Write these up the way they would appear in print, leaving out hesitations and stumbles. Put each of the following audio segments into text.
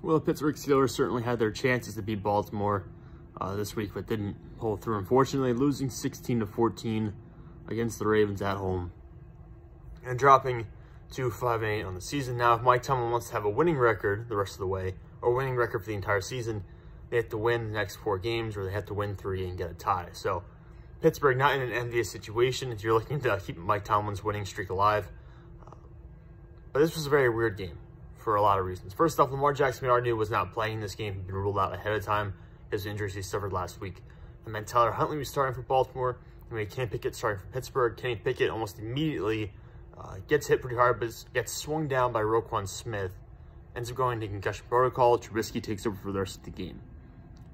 Well, the Pittsburgh Steelers certainly had their chances to beat Baltimore this week, but didn't pull through, unfortunately, losing 16-14 against the Ravens at home and dropping to 5-8 on the season. Now, if Mike Tomlin wants to have a winning record the rest of the way, or winning record for the entire season, they have to win the next 4 games, or they have to win 3 and get a tie. So, Pittsburgh not in an envious situation if you're looking to keep Mike Tomlin's winning streak alive. But this was a very weird game for a lot of reasons. First off, Lamar Jackson, we already knew, was not playing this game. He'd been ruled out ahead of time because of injuries he suffered last week. And then Tyler Huntley was starting for Baltimore. And we had Kenny Pickett starting for Pittsburgh. Kenny Pickett almost immediately gets hit pretty hard, but gets swung down by Roquan Smith. Ends up going to concussion protocol. Trubisky takes over for the rest of the game.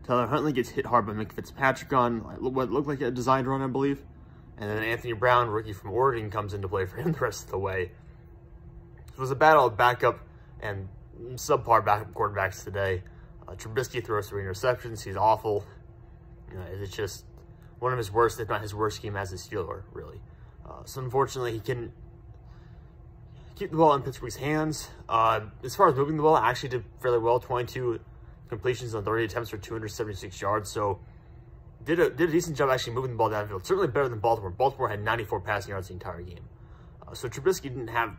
Tyler Huntley gets hit hard by Minkah Fitzpatrick on what looked like a designed run, I believe. And then Anthony Brown, rookie from Oregon, comes into play for him the rest of the way. It was a battle of backup and subpar backup quarterbacks today. Trubisky throws 3 interceptions. He's awful. It's just one of his worst, if not his worst game as a Steeler, really. So unfortunately, he couldn't keep the ball in Pittsburgh's hands. As far as moving the ball, actually did fairly well. 22 completions on 30 attempts for 276 yards. So did a decent job actually moving the ball downfield. Certainly better than Baltimore. Baltimore had 94 passing yards the entire game. So Trubisky didn't have,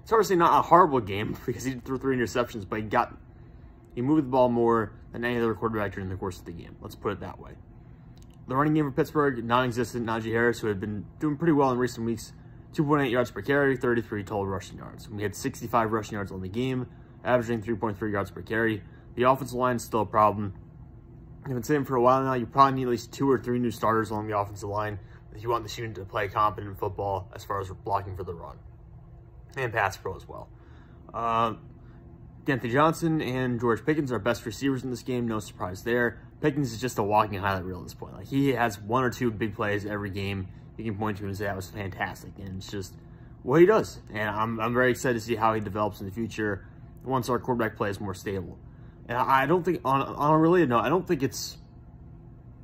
it's hard to say not a horrible game because he threw 3 interceptions, but he moved the ball more than any other quarterback during the course of the game. Let's put it that way. The running game for Pittsburgh, non-existent. Najee Harris, who had been doing pretty well in recent weeks, 2.8 yards per carry, 33 total rushing yards. We had 65 rushing yards on the game, averaging 3.3 yards per carry. The offensive line is still a problem. I've been saying for a while now, you probably need at least 2 or 3 new starters along the offensive line if you want this unit to play competent football as far as blocking for the run and pass pro as well. D'Anthony Johnson and George Pickens are best receivers in this game. No surprise there. Pickens is just a walking highlight reel at this point. Like, he has 1 or 2 big plays every game you can point to and say that was fantastic. And it's just what he does. And I'm very excited to see how he develops in the future once our quarterback play is more stable. And I don't think, on a related note, I don't think it's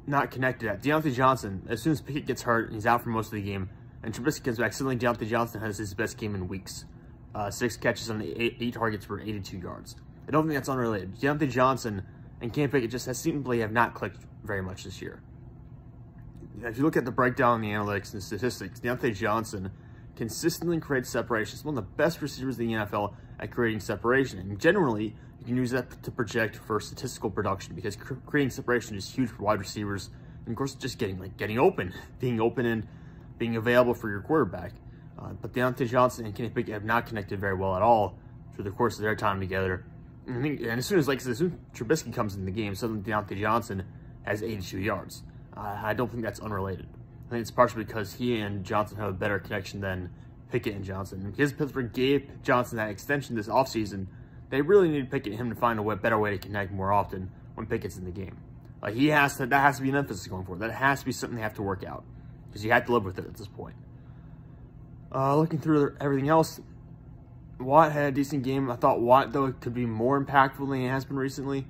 not connected at D'Anthony Johnson. As soon as Pickett gets hurt and he's out for most of the game, and Trubisky comes back, suddenly D'Anthony Johnson has his best game in weeks. 6 catches on 8 targets for 82 yards. I don't think that's unrelated. D'Anthony Johnson and Kenny Pickett just simply have not clicked very much this year. If you look at the breakdown in the analytics and statistics, D'Anthony Johnson consistently creates separation. He's one of the best receivers in the NFL at creating separation. And generally, you can use that to project for statistical production because creating separation is huge for wide receivers. And of course, just getting open, being open and being available for your quarterback. But D'Anthony Johnson and Kenny Pickett have not connected very well at all through the course of their time together. And as soon as Trubisky comes in the game, suddenly D'Anthony Johnson has 82 yards. I don't think that's unrelated. I think it's partially because he and Johnson have a better connection than Pickett and Johnson. And because Pittsburgh gave Johnson that extension this offseason, they really need Pickett and him to find a better way to connect more often when Pickett's in the game. Like, that has to be an emphasis going forward. That has to be something they have to work out because you have to live with it at this point. Looking through everything else, Watt had a decent game. I thought Watt, though, could be more impactful than he has been recently.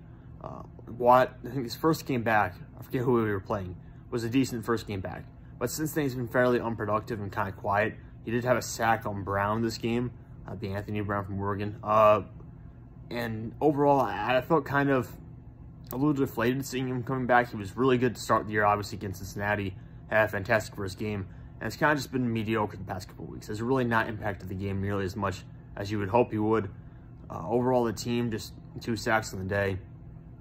Watt, I think his first game back, I forget who we were playing, was a decent first game back. But since then, he's been fairly unproductive and kind of quiet. He did have a sack on Brown this game, being Anthony Brown from Oregon. And overall, I felt kind of a little deflated seeing him coming back. He was really good to start the year, obviously, against Cincinnati. Had a fantastic first game. And it's kind of just been mediocre the past couple of weeks. Has really not impacted the game nearly as much as you would hope he would. Overall, the team, just 2 sacks in the day.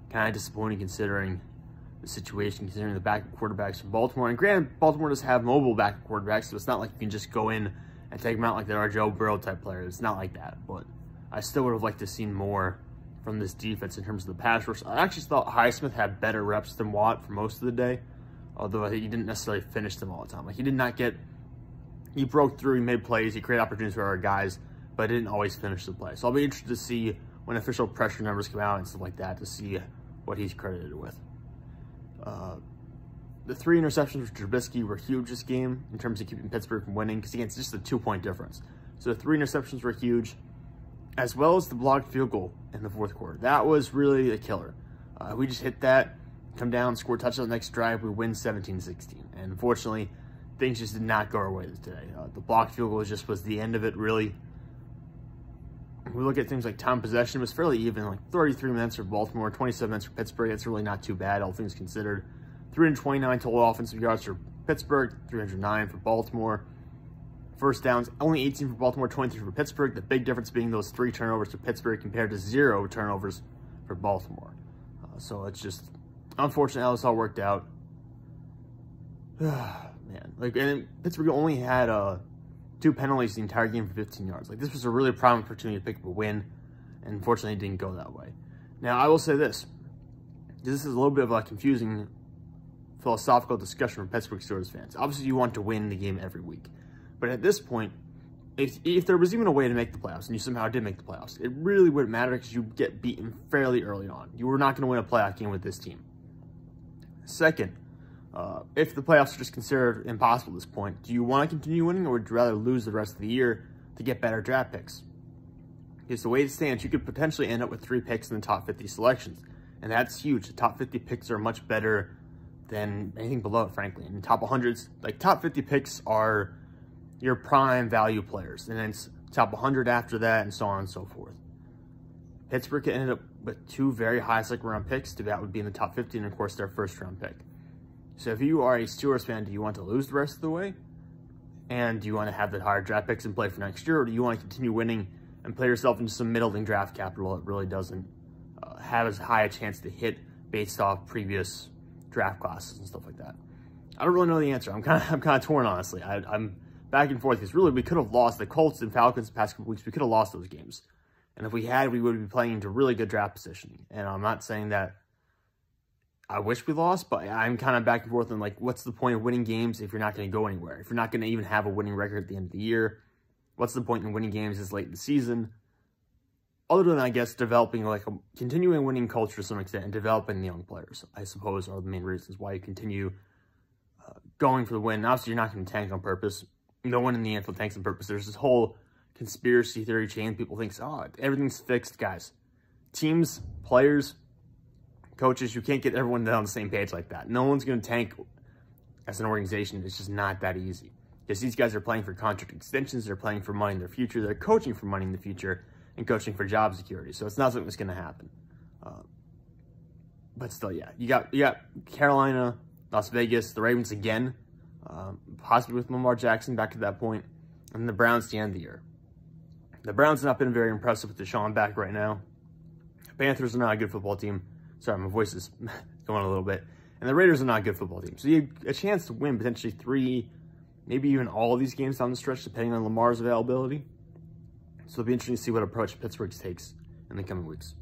Kind of disappointing considering the situation, considering the backup quarterbacks from Baltimore. And granted, Baltimore does have mobile backup quarterbacks, so it's not like you can just go in and take them out like they are Joe Burrow type players. It's not like that. But I still would have liked to see more from this defense in terms of the pass rush. I actually thought Highsmith had better reps than Watt for most of the day, although he didn't necessarily finish them all the time. Like, he broke through, he made plays, he created opportunities for our guys, but didn't always finish the play. So I'll be interested to see when official pressure numbers come out and stuff like that to see what he's credited with. The 3 interceptions for Trubisky were huge this game in terms of keeping Pittsburgh from winning because, again, it's just a 2-point difference. So the 3 interceptions were huge, as well as the blocked field goal in the 4th quarter. That was really a killer. We just hit that, come down, score a touchdown the next drive, we win 17-16. And unfortunately, things just did not go our way today. The blocked field goal was the end of it, really. We look at things like time possession, it was fairly even, like 33 minutes for Baltimore, 27 minutes for Pittsburgh. That's really not too bad, all things considered. 329 total offensive yards for Pittsburgh, 309 for Baltimore. First downs, only 18 for Baltimore, 23 for Pittsburgh. The big difference being those 3 turnovers for Pittsburgh compared to 0 turnovers for Baltimore. So it's just unfortunate how this all worked out. Man, like, and Pittsburgh only had 2 penalties the entire game for 15 yards. Like, this was a really prime opportunity to pick up a win, and unfortunately it didn't go that way. Now, I will say this. This is a little bit of a confusing philosophical discussion for Pittsburgh Steelers fans. Obviously, you want to win the game every week. But at this point, if there was even a way to make the playoffs, and you somehow did make the playoffs, it really wouldn't matter because you get beaten fairly early on. You were not going to win a playoff game with this team. Second, if the playoffs are just considered impossible at this point, do you want to continue winning, or would you rather lose the rest of the year to get better draft picks? Because the way it stands, you could potentially end up with 3 picks in the top 50 selections, and that's huge. The top 50 picks are much better than anything below it, frankly. And the top 100s, like top 50 picks are your prime value players, and then it's top 100 after that, and so on and so forth. Pittsburgh ended up with 2 very high second-round picks. That would be in the top 50, and of course their first-round pick. So if you are a Steelers fan, do you want to lose the rest of the way? And do you want to have the higher draft picks and play for next year, or do you want to continue winning and play yourself into some middling draft capital that really doesn't have as high a chance to hit based off previous draft classes and stuff like that? I don't really know the answer. I'm kind of torn, honestly. I'm back and forth, because really we could have lost the Colts and Falcons the past couple weeks. We could have lost those games. And if we had, we would be playing into really good draft positioning. And I'm not saying that I wish we lost, but I'm kind of back and forth on, like, what's the point of winning games if you're not going to go anywhere? If you're not going to even have a winning record at the end of the year, what's the point in winning games this late in the season? Other than, I guess, developing, like, a continuing winning culture to some extent and developing the young players, I suppose, are the main reasons why you continue going for the win. Obviously, you're not going to tank on purpose. No one in the NFL tanks on purpose. There's this whole conspiracy theory chain. People think, oh, everything's fixed, guys. Teams, players, coaches, you can't get everyone on the same page like that. No one's going to tank as an organization. It's just not that easy. Because these guys are playing for contract extensions. They're playing for money in their future. They're coaching for money in the future and coaching for job security. So it's not something that's going to happen. But still, yeah. You got Carolina, Las Vegas, the Ravens again. Possibly with Lamar Jackson back to that point, and the Browns to the end of the year. The Browns have not been very impressive with Deshaun back right now. The Panthers are not a good football team. Sorry, my voice is going a little bit. And the Raiders are not a good football team. So you have a chance to win potentially 3, maybe even all of these games down the stretch, depending on Lamar's availability. So it'll be interesting to see what approach Pittsburgh takes in the coming weeks.